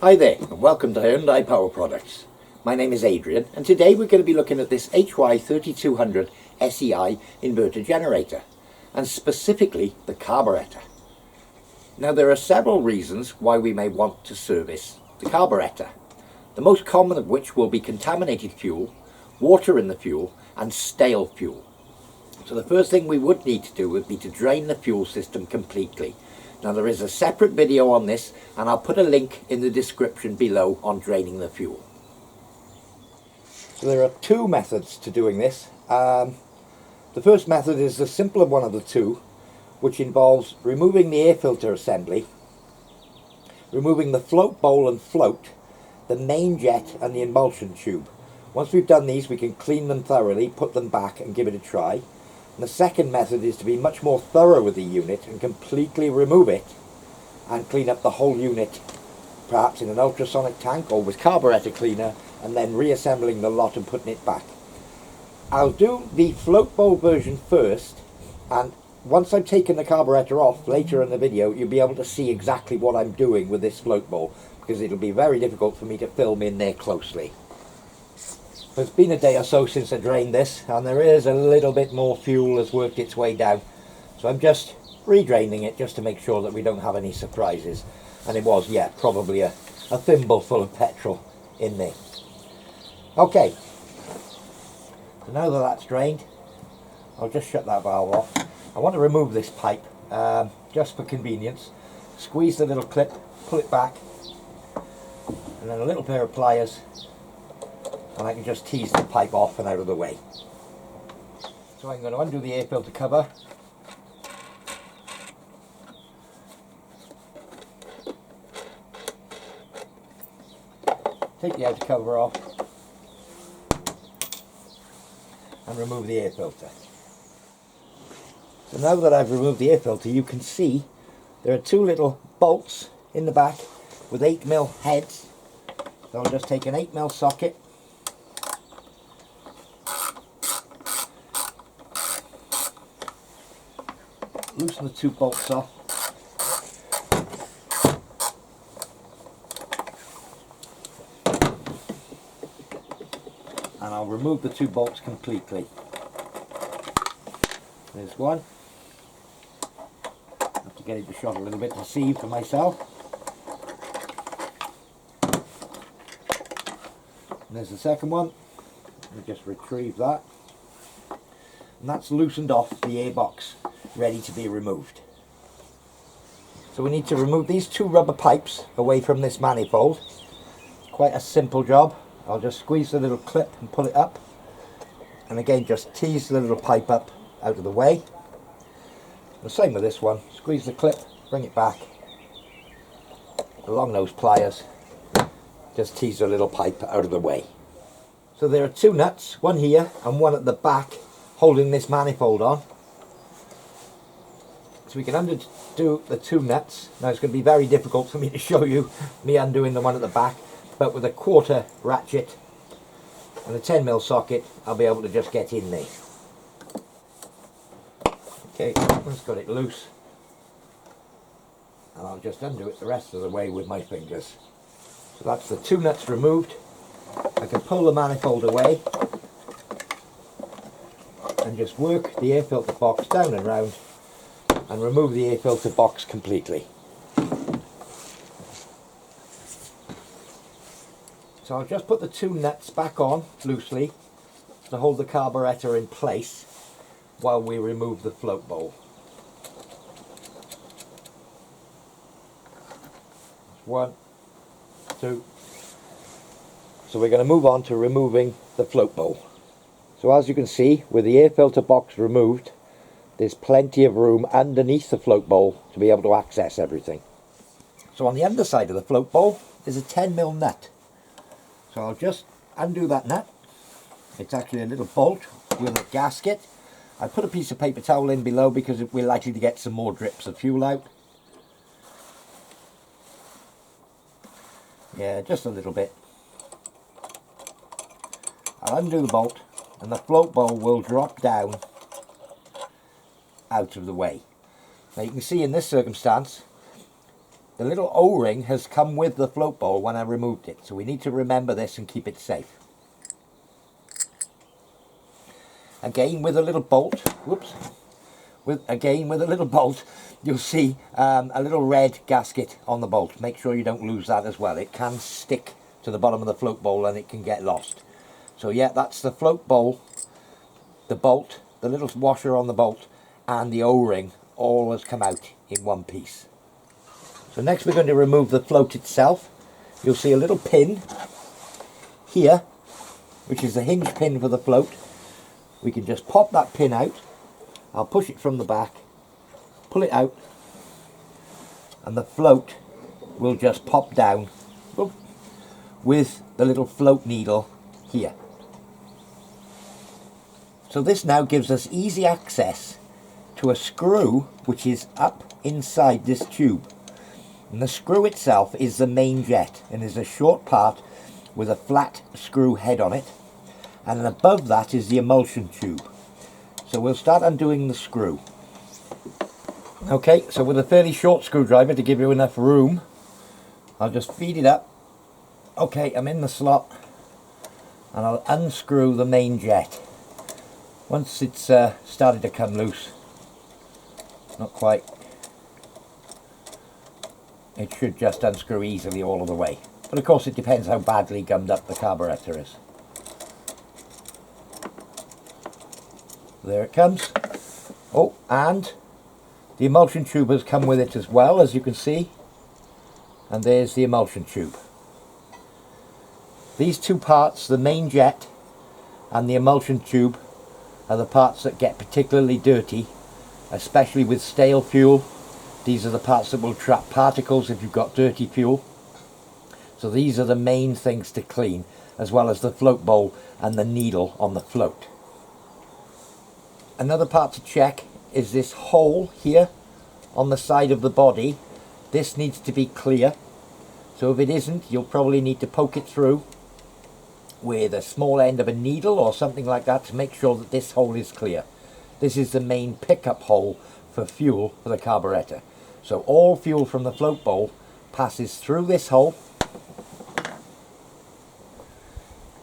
Hi there and welcome to Hyundai Power Products. My name is Adrian and today we're going to be looking at this HY3200SEi inverter generator and specifically the carburetor. Now there are several reasons why we may want to service the carburetor, the most common of which will be contaminated fuel, water in the fuel and stale fuel. So the first thing we would need to do would be to drain the fuel system completely. Now there is a separate video on this and I'll put a link in the description below on draining the fuel. So there are two methods to doing this. The first method is the simpler one of the two, which involves removing the air filter assembly, removing the float bowl and float, the main jet and the emulsion tube. Once we've done these we can clean them thoroughly, put them back and give it a try. And the second method is to be much more thorough with the unit and completely remove it and clean up the whole unit, perhaps in an ultrasonic tank or with carburetor cleaner, and then reassembling the lot and putting it back. I'll do the float bowl version first, and once I've taken the carburetor off later in the video you'll be able to see exactly what I'm doing with this float bowl, because it'll be very difficult for me to film in there closely. It's been a day or so since I drained this and there is a little bit more fuel has worked its way down, so I'm just re-draining it just to make sure that we don't have any surprises. And it was, yeah, probably a thimble full of petrol in there. Okay, so now that that's drained I'll just shut that valve off. I want to remove this pipe just for convenience. Squeeze the little clip, pull it back, and then a little pair of pliers and I can just tease the pipe off and out of the way. So I'm going to undo the air filter cover. Take the outer cover off and remove the air filter. So now that I've removed the air filter you can see there are two little bolts in the back with 8mm heads. So I'll just take an 8mm socket, loosen the two bolts off, and I'll remove the two bolts completely. There's one. I have to get it to shot a little bit to see for myself. And there's the second one. Let me just retrieve that. And that's loosened off the air box, ready to be removed. So we need to remove these two rubber pipes away from this manifold. Quite a simple job. I'll just squeeze the little clip and pull it up, and again just tease the little pipe up out of the way. The same with this one. Squeeze the clip, bring it back along those pliers, just tease the little pipe out of the way. So there are two nuts, one here and one at the back, holding this manifold on. So we can undo the two nuts. Now it's going to be very difficult for me to show you me undoing the one at the back, but with a 1/4 ratchet and a 10mm socket I'll be able to just get in there. Okay, let's got it loose and I'll just undo it the rest of the way with my fingers. So that's the two nuts removed. I can pull the manifold away and just work the air filter box down and round and remove the air filter box completely. So I'll just put the two nuts back on loosely to hold the carburetor in place while we remove the float bowl. One, two. So we're going to move on to removing the float bowl. So as you can see, with the air filter box removed, there's plenty of room underneath the float bowl to be able to access everything. So on the underside of the float bowl is a 10mm nut. So I'll just undo that nut. It's actually a little bolt with a gasket. I put a piece of paper towel in below because we're likely to get some more drips of fuel out. Yeah, just a little bit. I'll undo the bolt and the float bowl will drop down out of the way. Now you can see in this circumstance the little O-ring has come with the float bowl when I removed it, so we need to remember this and keep it safe. Again with a little bolt, whoops, with a little bolt, you'll see a little red gasket on the bolt. Make sure you don't lose that as well. It can stick to the bottom of the float bowl and it can get lost. So yeah, that's the float bowl, the bolt, the little washer on the bolt, and the O-ring all has come out in one piece. So next we're going to remove the float itself. You'll see a little pin here, which is the hinge pin for the float. We can just pop that pin out. I'll push it from the back, pull it out, and the float will just pop down with the little float needle here. So this now gives us easy access to a screw which is up inside this tube. And the screw itself is the main jet and is a short part with a flat screw head on it, and above that is the emulsion tube. So we'll start undoing the screw. Okay, so with a fairly short screwdriver to give you enough room, I'll just feed it up. Okay, I'm in the slot and I'll unscrew the main jet. Once it's started to come loose, not quite, it should just unscrew easily all of the way. But of course it depends how badly gummed up the carburetor is. There it comes. Oh, and the emulsion tube has come with it as well, as you can see. And there's the emulsion tube. These two parts, the main jet and the emulsion tube, are the parts that get particularly dirty, especially with stale fuel. These are the parts that will trap particles if you've got dirty fuel. So these are the main things to clean, as well as the float bowl and the needle on the float. Another part to check is this hole here on the side of the body. This needs to be clear. So if it isn't, you'll probably need to poke it through with a small end of a needle or something like that to make sure that this hole is clear. This is the main pickup hole for fuel for the carburetor. So all fuel from the float bowl passes through this hole,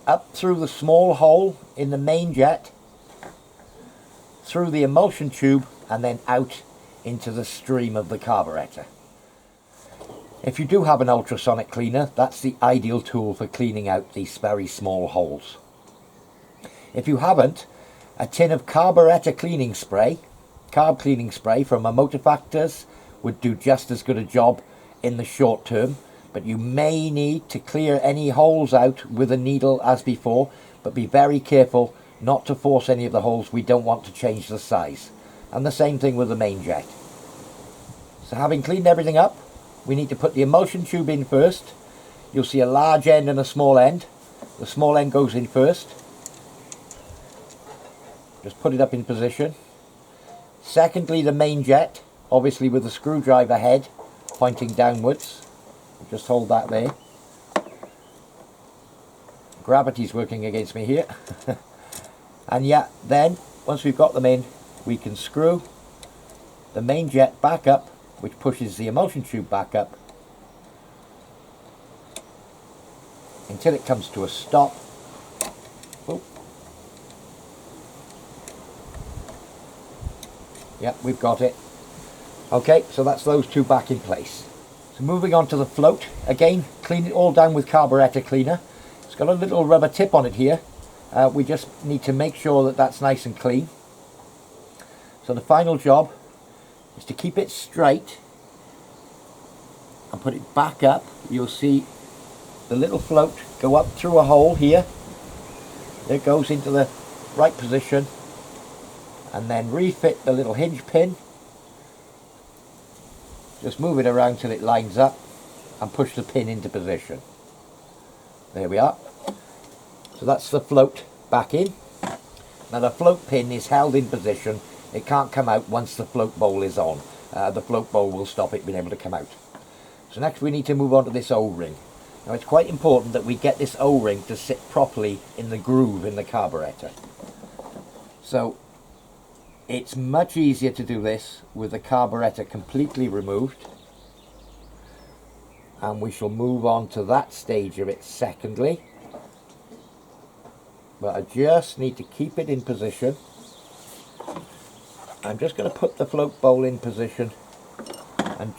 up through the small hole in the main jet, through the emulsion tube, and then out into the stream of the carburetor. If you do have an ultrasonic cleaner, that's the ideal tool for cleaning out these very small holes. If you haven't, a tin of carburetor cleaning spray, carb cleaning spray from a Motor Factors would do just as good a job in the short term, but you may need to clear any holes out with a needle as before, but be very careful not to force any of the holes. We don't want to change the size. And the same thing with the main jet. So having cleaned everything up, we need to put the emulsion tube in first. You'll see a large end and a small end. The small end goes in first. Just put it up in position. Secondly, the main jet, obviously with the screwdriver head pointing downwards. Just hold that there. Gravity's working against me here. And yeah, then once we've got them in, we can screw the main jet back up, which pushes the emulsion tube back up until it comes to a stop. Oh. Yeah, we've got it. Okay, so that's those two back in place. So moving on to the float, again, clean it all down with carburetor cleaner. It's got a little rubber tip on it here. We just need to make sure that that's nice and clean. So the final job is to keep it straight and put it back up. You'll see the little float go up through a hole here. It goes into the right position, and then refit the little hinge pin. Just move it around till it lines up and push the pin into position. There we are. So that's the float back in. Now the float pin is held in position. It can't come out once the float bowl is on. The float bowl will stop it being able to come out. So next we need to move on to this O-ring. Now it's quite important that we get this O-ring to sit properly in the groove in the carburetor. So it's much easier to do this with the carburetor completely removed. and we shall move on to that stage of it secondly. But I just need to keep it in position. I'm just going to put the float bowl in position and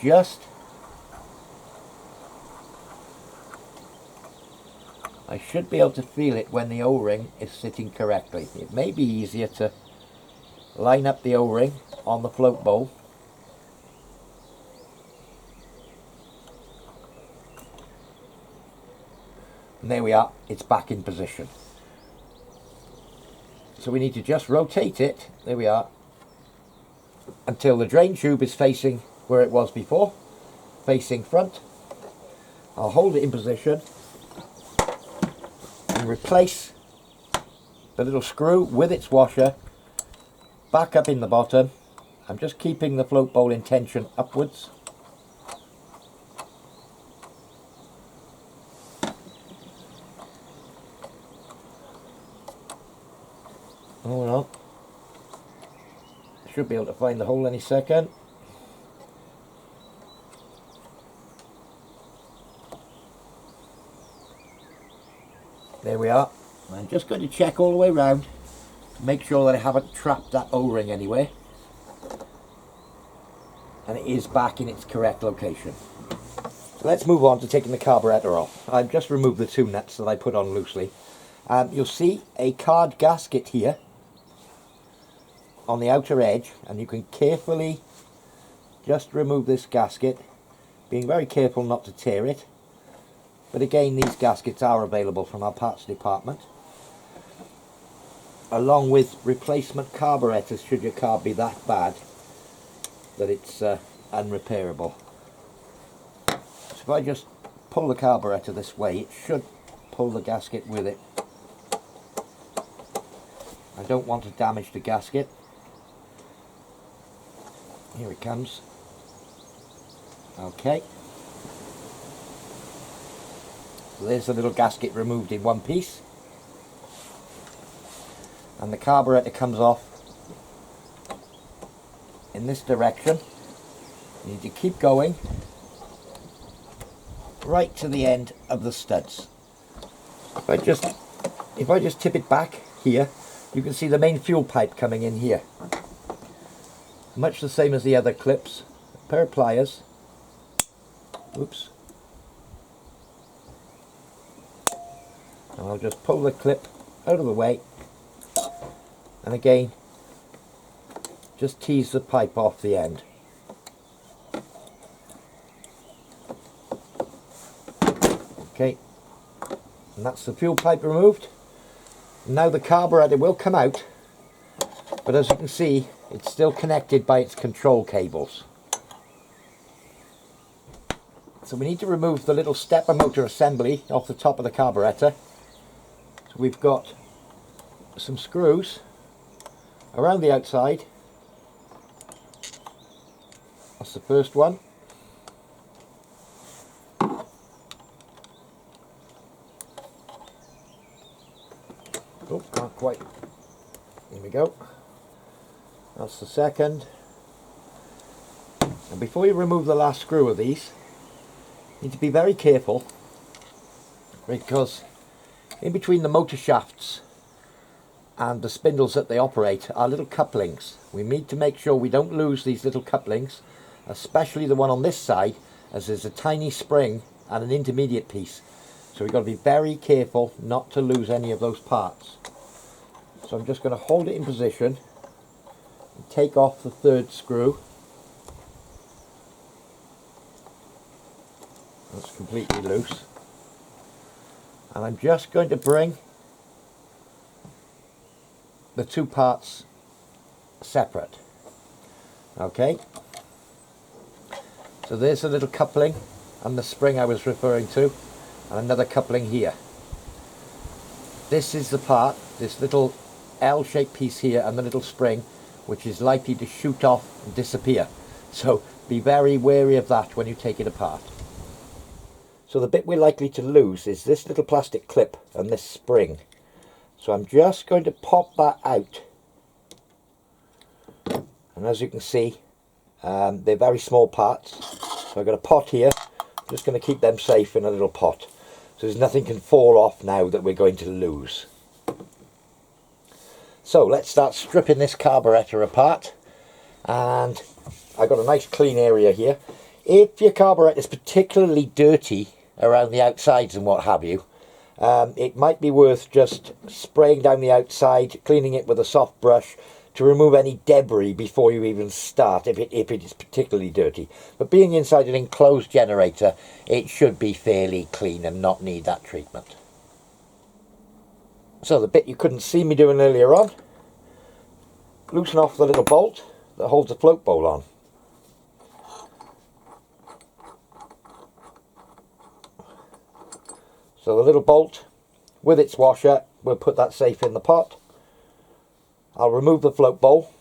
I should be able to feel it when the O-ring is sitting correctly. It may be easier to line up the O-ring on the float bowl. And there we are, it's back in position. So we need to just rotate it, there we are, until the drain tube is facing where it was before, facing front. I'll hold it in position and replace the little screw with its washer back up in the bottom. I'm just keeping the float bowl in tension upwards. Hold on. Should be able to find the hole any second. There we are. I'm just going to check all the way around to make sure that I haven't trapped that O-ring anywhere. And it is back in its correct location. So let's move on to taking the carburetor off. I've just removed the two nuts that I put on loosely. You'll see a card gasket here on the outer edge, and you can carefully just remove this gasket, being very careful not to tear it. But again, these gaskets are available from our parts department, along with replacement carburetors should your car be that bad that it's unrepairable. So if I just pull the carburetor this way, it should pull the gasket with it. I don't want to damage the gasket. Here it comes. Okay. So there's the little gasket removed in one piece. And the carburetor comes off in this direction. You need to keep going right to the end of the studs. If I just tip it back here, you can see the main fuel pipe coming in here. Much the same as the other clips. A pair of pliers. Oops. And I'll just pull the clip out of the way. And again, just tease the pipe off the end. Okay. And that's the fuel pipe removed. Now the carburetor will come out, but as you can see, it's still connected by its control cables. So we need to remove the little stepper motor assembly off the top of the carburetor. So we've got some screws around the outside. That's the first one. Oh, can't quite. Here we go. That's the second. And before you remove the last screw of these, you need to be very careful, because in between the motor shafts and the spindles that they operate are little couplings. We need to make sure we don't lose these little couplings, especially the one on this side, as there's a tiny spring and an intermediate piece. So we've got to be very careful not to lose any of those parts. So I'm just going to hold it in position and take off the third screw. That's completely loose. And I'm just going to bring the two parts separate. Okay. So there's the little coupling and the spring I was referring to, and another coupling here. This is the part, this little L-shaped piece here and the little spring, which is likely to shoot off and disappear. So be very wary of that when you take it apart. So the bit we're likely to lose is this little plastic clip and this spring. So I'm just going to pop that out. And as you can see, they're very small parts. So I've got a pot here Just going to keep them safe in a little pot, so there's nothing can fall off now that we're going to lose. So let's start stripping this carburetor apart, and I've got a nice clean area here. If your carburetor is particularly dirty around the outsides and what have you, it might be worth just spraying down the outside, cleaning it with a soft brush to remove any debris before you even start, if it is particularly dirty. But being inside an enclosed generator, it should be fairly clean and not need that treatment. So the bit you couldn't see me doing earlier on, loosen off the little bolt that holds the float bowl on. So the little bolt with its washer, we'll put that safe in the pot. I'll remove the float bowl.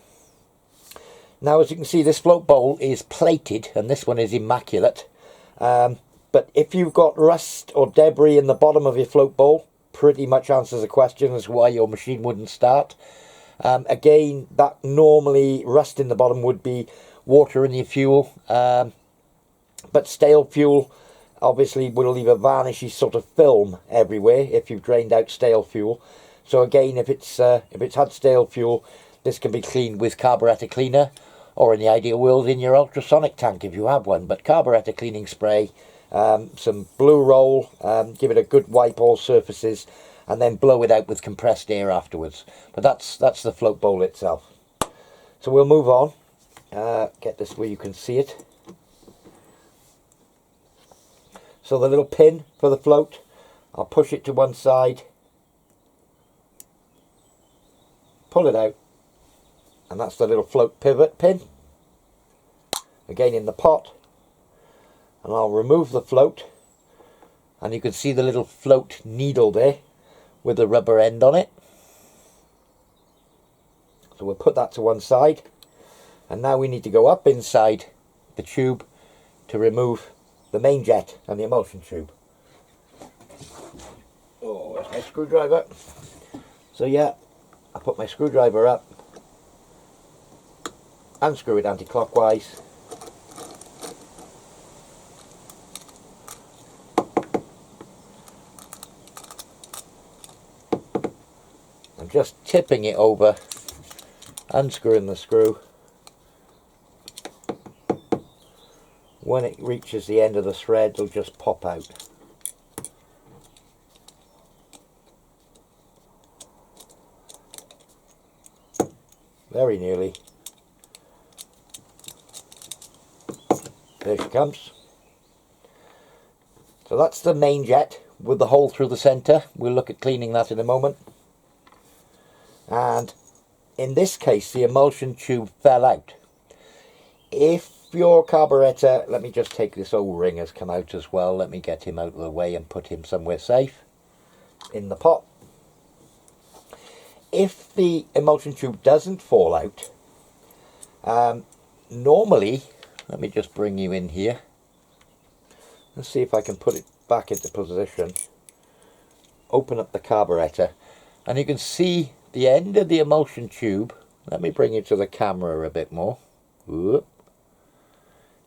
Now, as you can see, this float bowl is plated and this one is immaculate. But if you've got rust or debris in the bottom of your float bowl, pretty much answers the question as to why your machine wouldn't start. Again, that normally rust in the bottom would be water in your fuel. But stale fuel obviously will leave a varnishy sort of film everywhere if you've drained out stale fuel. So again, if it's had stale fuel, this can be cleaned with carburetor cleaner, or in the ideal world in your ultrasonic tank if you have one. But carburetor cleaning spray, some blue roll, give it a good wipe all surfaces, and then blow it out with compressed air afterwards. But that's the float bowl itself. So we'll move on. Get this where you can see it. So the little pin for the float, I'll push it to one side, pull it out, and that's the little float pivot pin. Again in the pot, and I'll remove the float, and you can see the little float needle there with the rubber end on it. So we'll put that to one side, and now we need to go up inside the tube to remove the main jet and the emulsion tube. Oh, there's my screwdriver. So yeah, I put my screwdriver up, unscrew it anti-clockwise, I'm just tipping it over, unscrewing the screw. When it reaches the end of the thread, it'll just pop out. Very nearly. There she comes. So that's the main jet with the hole through the centre. We'll look at cleaning that in a moment. And in this case, the emulsion tube fell out. If your carburetor, let me just take this O-ring has come out as well. Let me get him out of the way and put him somewhere safe in the pot. If the emulsion tube doesn't fall out, normally, let me just bring you in here. Let's see if I can put it back into position. Open up the carburetor, and you can see the end of the emulsion tube. Let me bring you to the camera a bit more. Whoop.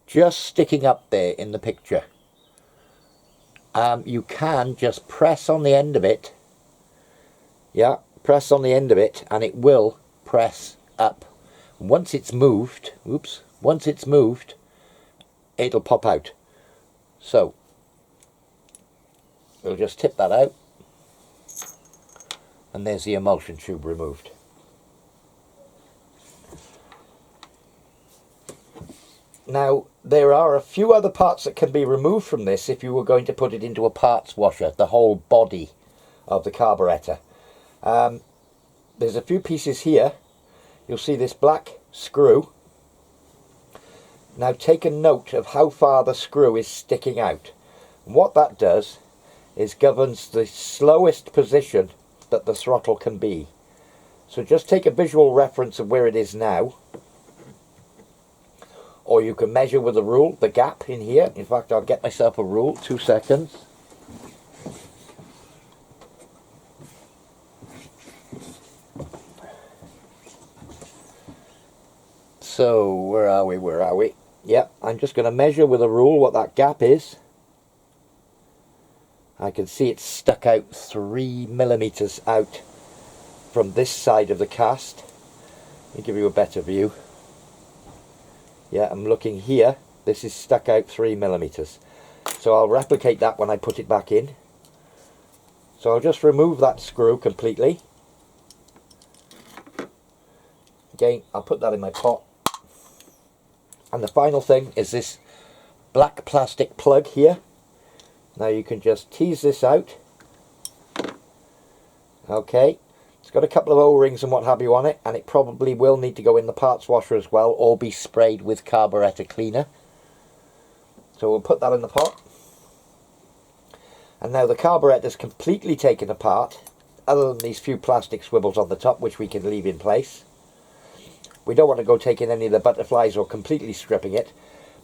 Just sticking up there in the picture. You can just press on the end of it. Yeah, press on the end of it and it will press up. Once it's moved, once it's moved, it'll pop out. So we'll just tip that out, and there's the emulsion tube removed. Now, there are a few other parts that can be removed from this if you were going to put it into a parts washer, the whole body of the carburetor. There's a few pieces here. You'll see this black screw. Now take a note of how far the screw is sticking out. And what that does is governs the slowest position that the throttle can be. So just take a visual reference of where it is now. Or you can measure with a rule the gap in here. In fact, I'll get myself a rule, 2 seconds. So, where are we? Yep, I'm just going to measure with a rule what that gap is. I can see it's stuck out 3mm out from this side of the cast. Let me give you a better view. Yeah, I'm looking here. This is stuck out 3mm. So I'll replicate that when I put it back in. So I'll just remove that screw completely. Again, I'll put that in my pot. And the final thing is this black plastic plug here. Now you can just tease this out. Okay, it's got a couple of O-rings and what have you on it, and it probably will need to go in the parts washer as well, or be sprayed with carburetor cleaner. So we'll put that in the pot. And now the carburetor is completely taken apart, other than these few plastic swivels on the top, which we can leave in place. We don't want to go taking any of the butterflies or completely stripping it,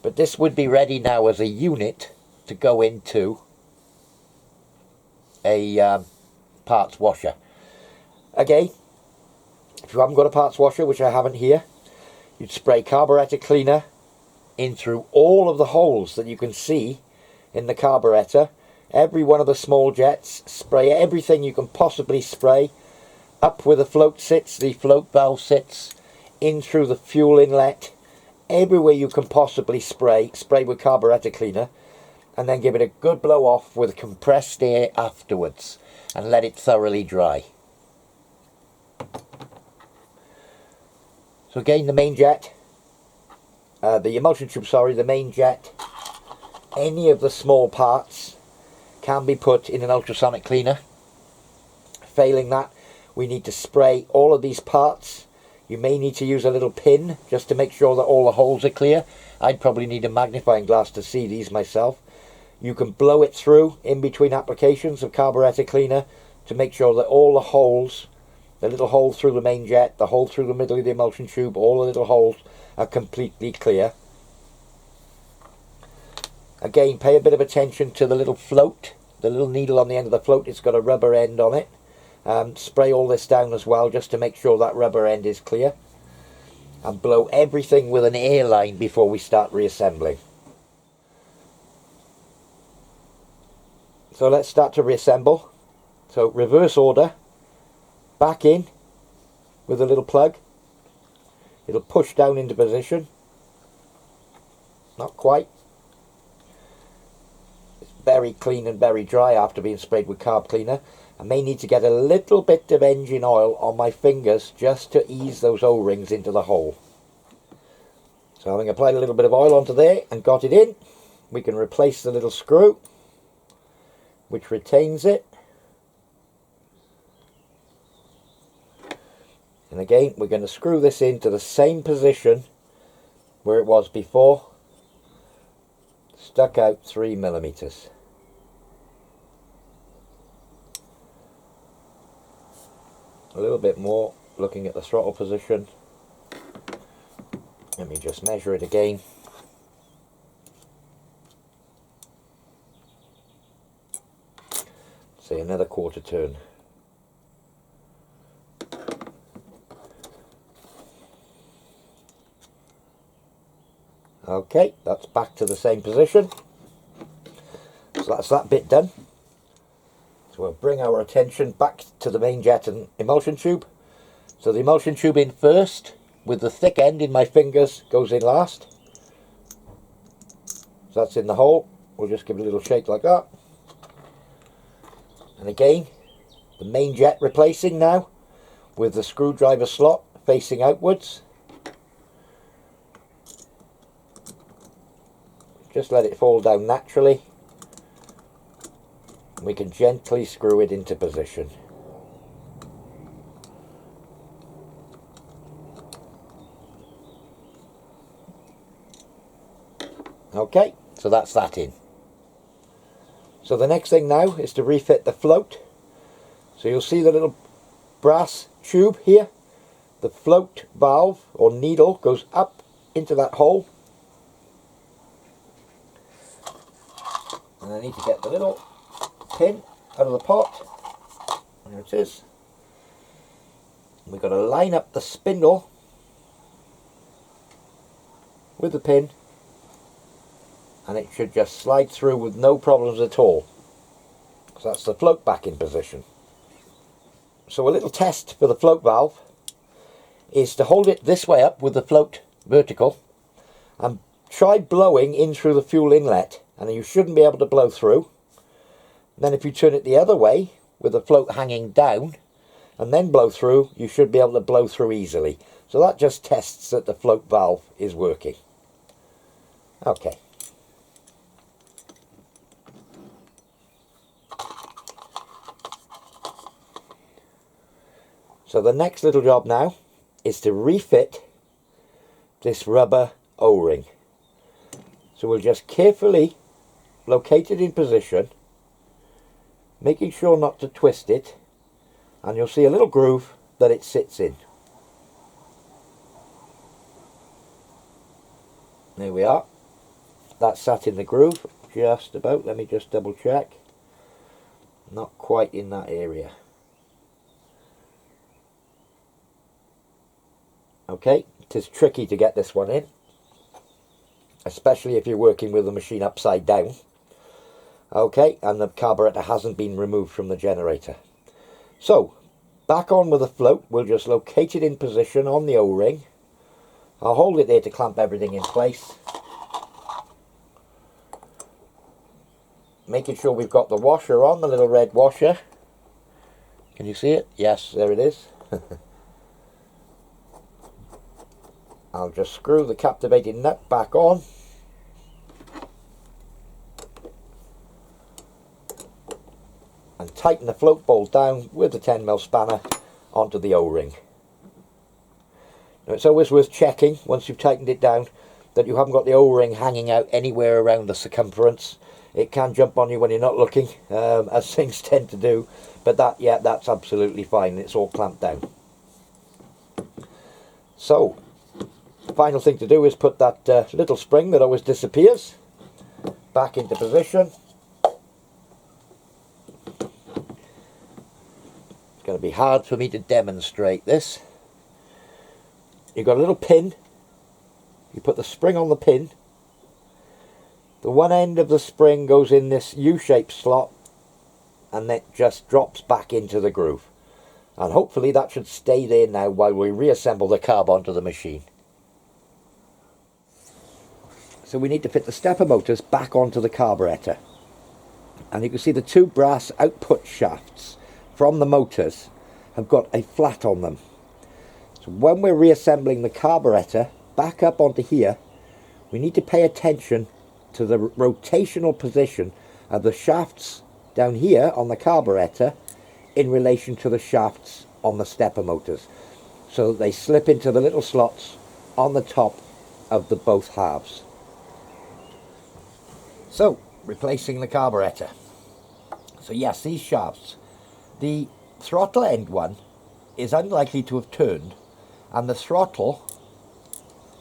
but this would be ready now as a unit to go into a parts washer. Again, if you haven't got a parts washer, which I haven't here, you'd spray carburetor cleaner in through all of the holes that you can see in the carburetor. Every one of the small jets, spray everything you can possibly spray, up where the float sits, the float valve sits, in through the fuel inlet, everywhere you can possibly spray with carburetor cleaner, and then give it a good blow off with compressed air afterwards, and let it thoroughly dry. So again, the main jet, the emulsion tube, sorry, the main jet, any of the small parts can be put in an ultrasonic cleaner. Failing that, we need to spray all of these parts. You may need to use a little pin just to make sure that all the holes are clear. I'd probably need a magnifying glass to see these myself. You can blow it through in between applications of carburetor cleaner to make sure that all the holes, the little hole through the main jet, the hole through the middle of the emulsion tube, all the little holes are completely clear. Again, pay a bit of attention to the little float, the little needle on the end of the float. It's got a rubber end on it. Spray all this down as well just to make sure that rubber end is clear. And blow everything with an air line before we start reassembling. So let's start to reassemble. So reverse order, back in with a little plug. It'll push down into position. Not quite. It's very clean and very dry after being sprayed with carb cleaner. I may need to get a little bit of engine oil on my fingers just to ease those O-rings into the hole. So having applied a little bit of oil onto there and got it in, we can replace the little screw which retains it. And again, we're going to screw this into the same position where it was before, stuck out 3mm. A little bit more, looking at the throttle position. Let me just measure it again. Say another quarter turn. Okay, that's back to the same position. So that's that bit done. So we'll bring our attention back to the main jet and emulsion tube. So the emulsion tube in first, with the thick end in my fingers, goes in last. So that's in the hole. We'll just give it a little shake like that. And again, the main jet replacing now, with the screwdriver slot facing outwards. Just let it fall down naturally. We can gently screw it into position. Okay, so that's that in. So the next thing now is to refit the float. So you'll see the little brass tube here. The float valve or needle goes up into that hole. And I need to get the little pin out of the pot. There it is. We've got to line up the spindle with the pin, and it should just slide through with no problems at all. So that's the float back in position. So a little test for the float valve is to hold it this way up with the float vertical and try blowing in through the fuel inlet, and you shouldn't be able to blow through. Then if you turn it the other way with the float hanging down and then blow through, you should be able to blow through easily. So that just tests that the float valve is working. Okay. So the next little job now is to refit this rubber O-ring. So we'll just carefully locate it in position, making sure not to twist it, and you'll see a little groove that it sits in. There we are. That's sat in the groove just about. Let me just double check. Not quite in that area. Okay, it is tricky to get this one in, especially if you're working with the machine upside down. Okay, and the carburetor hasn't been removed from the generator. So, back on with the float, we'll just locate it in position on the O-ring. I'll hold it there to clamp everything in place. Making sure we've got the washer on, the little red washer. Can you see it? Yes, there it is. I'll just screw the captivating nut back on. And tighten the float bolt down with the 10mm spanner onto the O-ring. Now it's always worth checking, once you've tightened it down, that you haven't got the O-ring hanging out anywhere around the circumference. It can jump on you when you're not looking, as things tend to do. But that's absolutely fine. It's all clamped down. So, the final thing to do is put that little spring that always disappears back into position. It's going to be hard for me to demonstrate this. You've got a little pin. You put the spring on the pin. The one end of the spring goes in this U-shaped slot and then just drops back into the groove. And hopefully that should stay there now while we reassemble the carb onto the machine. So we need to fit the stepper motors back onto the carburetor. And you can see the two brass output shafts from the motors have got a flat on them. So when we're reassembling the carburetor back up onto here, we need to pay attention to the rotational position of the shafts down here on the carburetor in relation to the shafts on the stepper motors, so that they slip into the little slots on the top of the both halves. So, replacing the carburetor. So yes, these shafts, the throttle end one is unlikely to have turned, and the throttle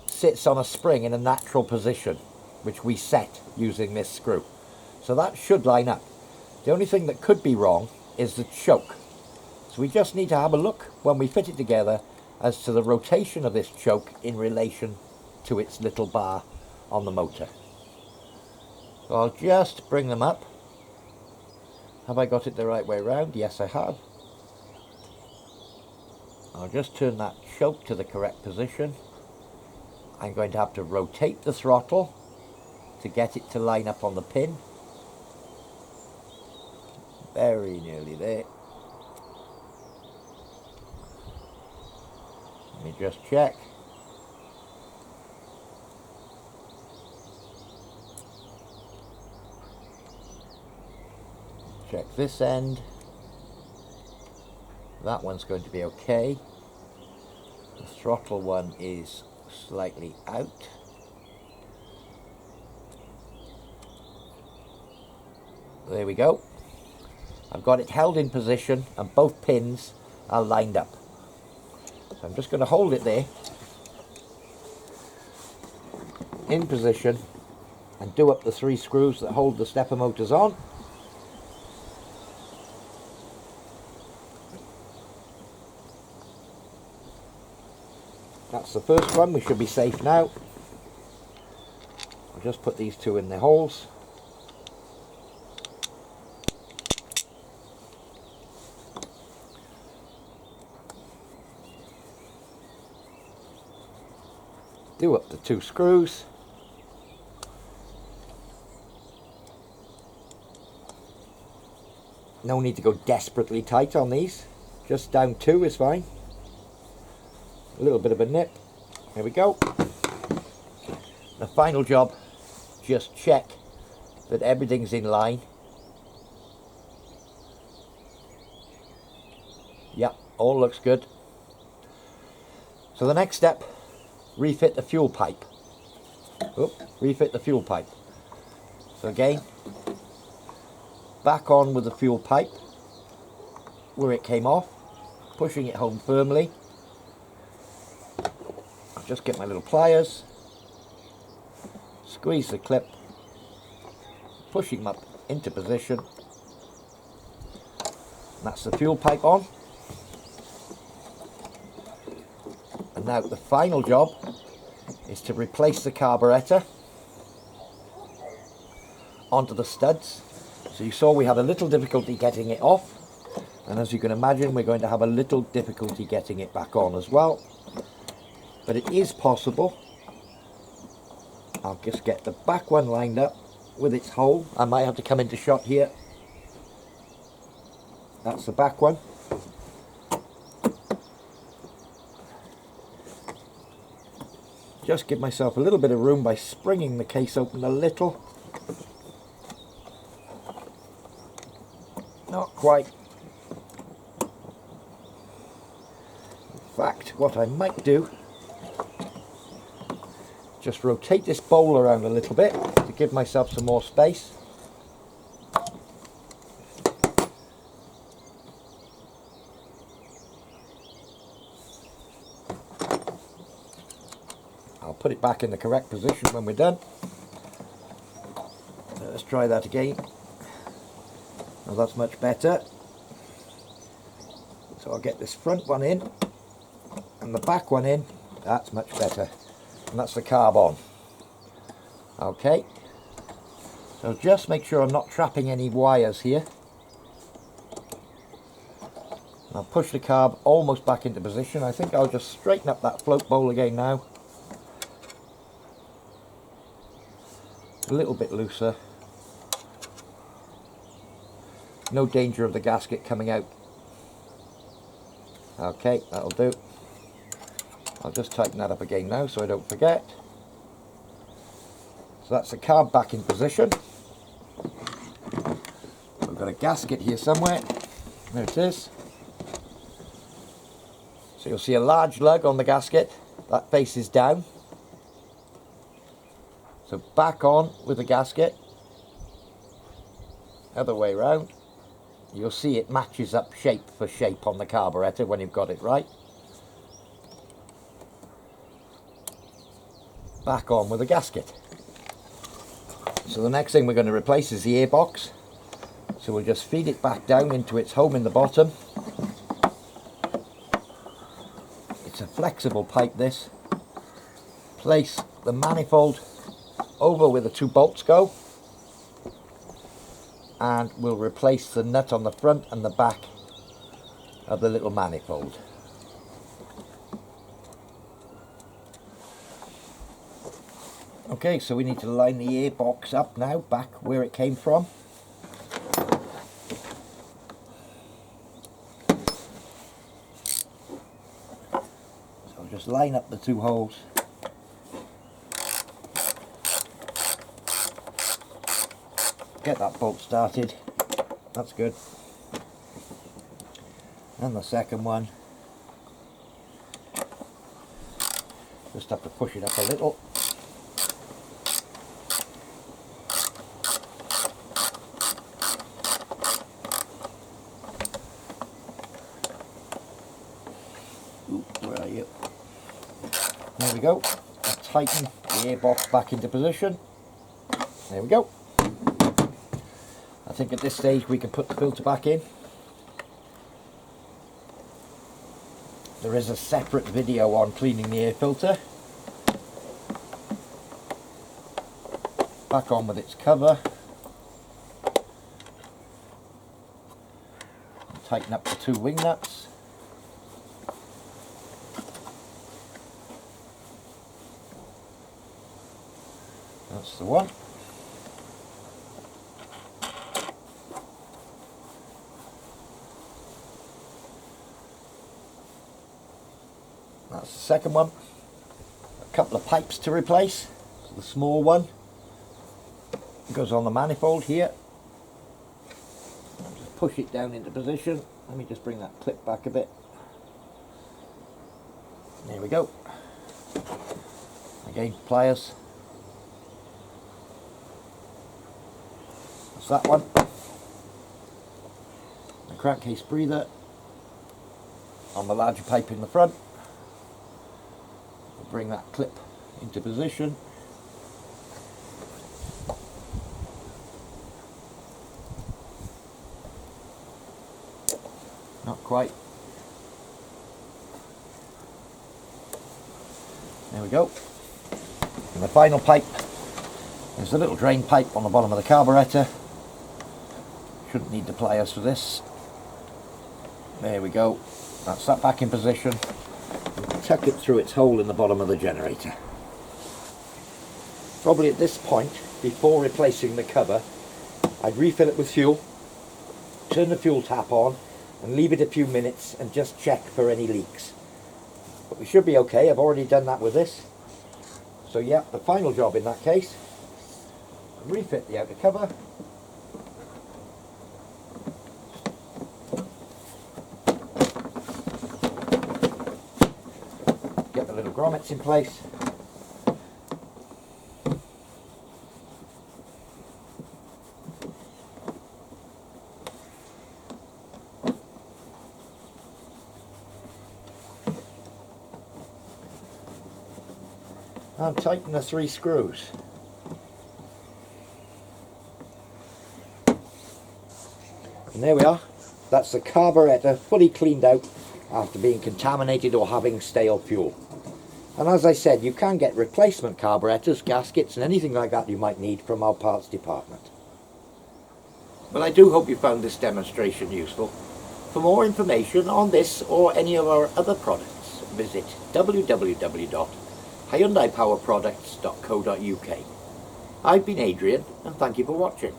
sits on a spring in a natural position, which we set using this screw. So that should line up. The only thing that could be wrong is the choke. So we just need to have a look when we fit it together as to the rotation of this choke in relation to its little bar on the motor. So I'll just bring them up. Have I got it the right way around? Yes, I have. I'll just turn that choke to the correct position. I'm going to have to rotate the throttle to get it to line up on the pin. Very nearly there. Let me just check. Check this end. That one's going to be okay. The throttle one is slightly out. There we go. I've got it held in position and both pins are lined up. So I'm just going to hold it there in position and do up the 3 screws that hold the stepper motors on. That's the first one. We should be safe now. I'll just put these 2 in their holes. do up the 2 screws. No need to go desperately tight on these, just down 2 is fine. A little bit of a nip, there we go. The final job, just check that everything's in line. Yep, all looks good. So the next step, refit the fuel pipe. Refit the fuel pipe. So again, back on with the fuel pipe where it came off, pushing it home firmly. I'll just get my little pliers, squeeze the clip, pushing them up into position. That's the fuel pipe on. And now the final job is to replace the carburetor onto the studs. So you saw we had a little difficulty getting it off, and as you can imagine we're going to have a little difficulty getting it back on as well. But it is possible. I'll just get the back one lined up with its hole. I might have to come into shot here. That's the back one. Just give myself a little bit of room by springing the case open a little. Not quite. In fact, what I might do, just rotate this bowl around a little bit to give myself some more space. I'll put it back in the correct position when we're done. So let's try that again. Now that's much better. So I'll get this front one in and the back one in. That's much better. And that's the carb on. Okay. So just make sure I'm not trapping any wires here. I'll push the carb almost back into position. I think I'll just straighten up that float bowl again now. A little bit looser. No danger of the gasket coming out. Okay, that'll do. I'll just tighten that up again now so I don't forget. So that's the carb back in position. We've got a gasket here somewhere. There it is. So you'll see a large lug on the gasket. That faces down. So back on with the gasket. Other way round. You'll see it matches up shape for shape on the carburetor when you've got it right. Back on with the gasket. So the next thing we're going to replace is the airbox. So we'll just feed it back down into its home in the bottom. It's a flexible pipe, this. Place the manifold over where the 2 bolts go. And we'll replace the nut on the front and the back of the little manifold. Okay, so we need to line the airbox up now, back where it came from. So just line up the 2 holes. Get that bolt started. That's good. And the second one. Just have to push it up a little. Ooh, where are you? There we go. I'll tighten the airbox back into position. There we go. I think at this stage we can put the filter back in. There is a separate video on cleaning the air filter. Back on with its cover. Tighten up the 2 wing nuts. That's the one. That's the second one. A couple of pipes to replace. So the small one goes on the manifold here. I'll just push it down into position. Let me just bring that clip back a bit. There we go. Again, pliers. That's that one. The crankcase breather on the larger pipe in the front. We'll bring that clip into position. Not quite. There we go. And the final pipe is a little drain pipe on the bottom of the carburetor. Shouldn't need the pliers for this. There we go. That's that back in position. Tuck it through its hole in the bottom of the generator. Probably at this point, before replacing the cover, I'd refill it with fuel, turn the fuel tap on, and leave it a few minutes and just check for any leaks. But we should be okay. I've already done that with this. So yeah, the final job in that case, refit the outer cover. Get the little grommets in place. And tighten the 3 screws. And there we are. That's the carburetor fully cleaned out after being contaminated or having stale fuel. And as I said, you can get replacement carburetors, gaskets and anything like that you might need from our parts department. Well, I do hope you found this demonstration useful. For more information on this or any of our other products, visit www.hyundaipowerproducts.co.uk. I've been Adrian, and thank you for watching.